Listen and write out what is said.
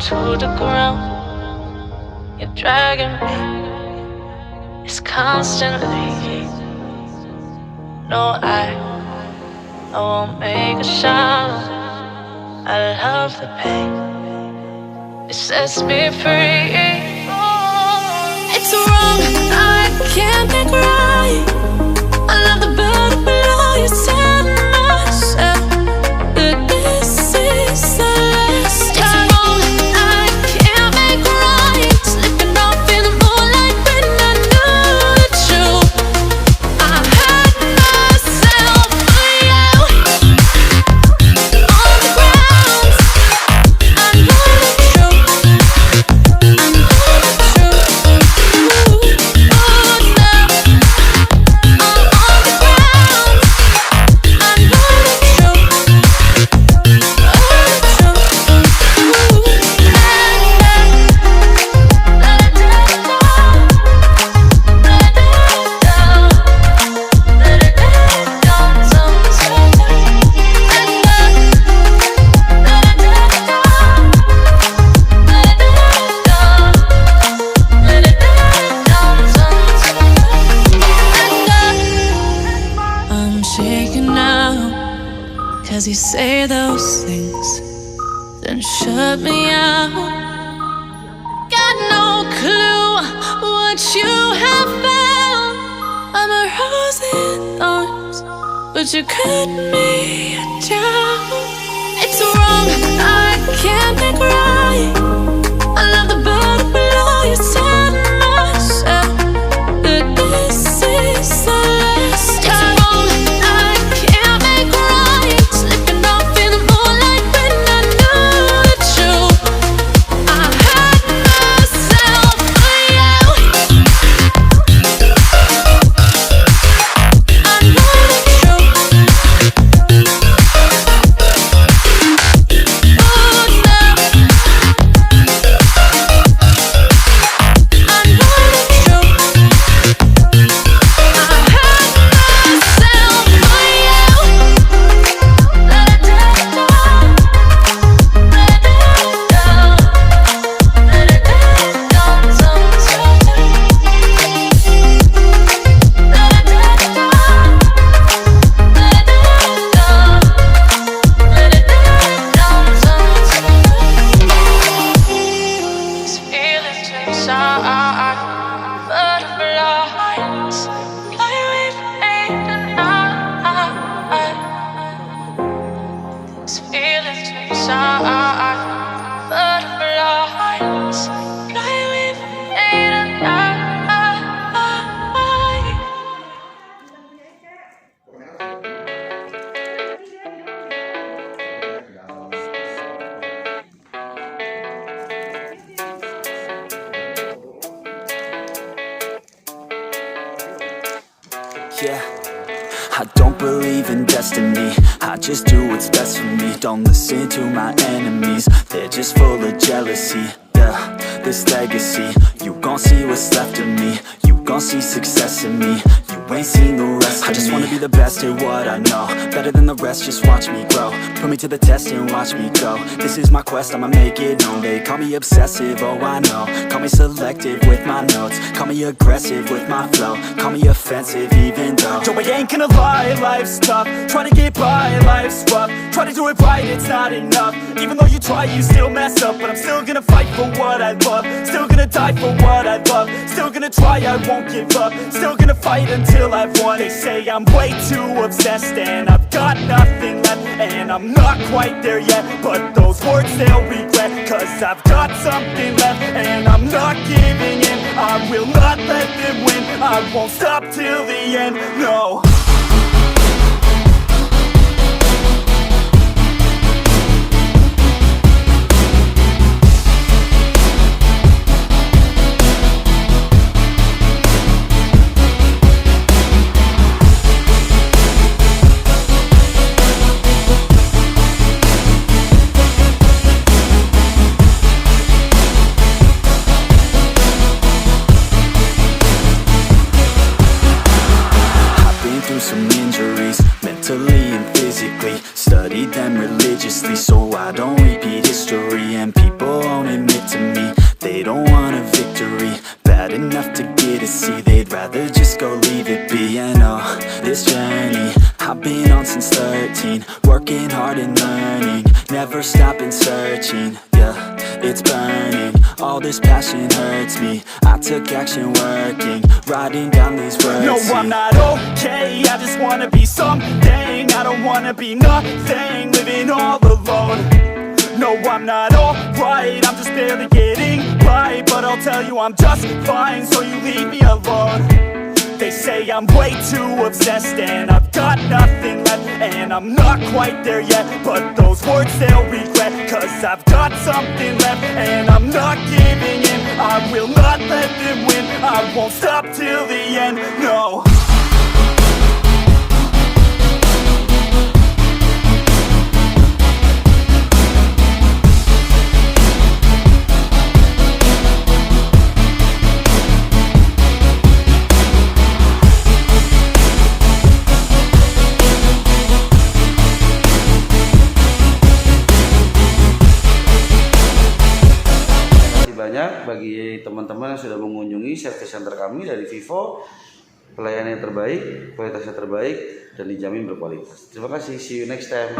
to the ground. You're dragging me, it's constantly. No, I won't make a sound. I love the pain, it sets me free. It's wrong, I can't make right. I love the bird below you, tell myself that this is the last time. It's wrong, I can't make right. Slipping off in the moonlight when I knew the truth. I had myself for you. On the ground, I know the truth. I know the truth. Oh, now I'm on the ground. I know the truth. I'm shaking now, 'cause you say those things, then shut me out. Got no clue what you have found. I'm a rose in thorns, but you cut me down. It's wrong, I can't make right. I love the bird below you, tell myself that this is the last time. It's wrong, I can't make right. Slipping off in the moonlight when I knew the truth. I had myself for you. I know the truth. Oh, now I know the truth. I had myself for These feelings inside, butterflies fly with me tonight. These feelings inside, butterflies fly with me tonight. Yeah, I don't believe in destiny, I just do what's best for me. Don't listen to my enemies, they're just full of jealousy. Yeah, this legacy, you gon' see what's left of me. You gon' see success in me, you ain't seen the rest of me. I just wanna be the best at what I know, better than the rest, just watch me grow. Put me to the test and watch me go. This is my quest, I'ma make it known. They call me obsessive, oh I know. Call me selective with my notes, call me aggressive with my flow, call me offensive even though Joe, I ain't gonna lie, life's tough. Try to get by, life's rough. Try to do it right, it's not enough. Even though you try, you still mess up. But I'm still gonna fight for what I love, still gonna die for what I love, still gonna try, I won't give up, still gonna fight until I've won. They say I'm way too obsessed and I've got nothing left, and I'm not quite there yet, but those words they'll regret, 'cause I've got something left and I'm not giving in. I will not let them win, I won't stop till the end, no. rather just go leave it be. And oh, this journey I've been on since 13, working hard and learning, never stopping searching. Yeah, it's burning, all this passion hurts me. I took action working, writing down these words. No, I'm not okay, I just wanna be something. I don't wanna be nothing, living all alone. No, I'm not alright, I'm just barely getting by. But I'll tell you I'm just fine, so you leave me alone. They say I'm way too obsessed and I've got nothing left, and I'm not quite there yet, but those words they'll regret. Cause I've got something left and I'm not giving in. I will not let them win, I won't stop till the end, no. Banyak bagi teman-teman yang sudah mengunjungi service center kami dari Vivo. Pelayanan yang terbaik, kualitasnya terbaik, dan dijamin berkualitas. Terima kasih, see you next time.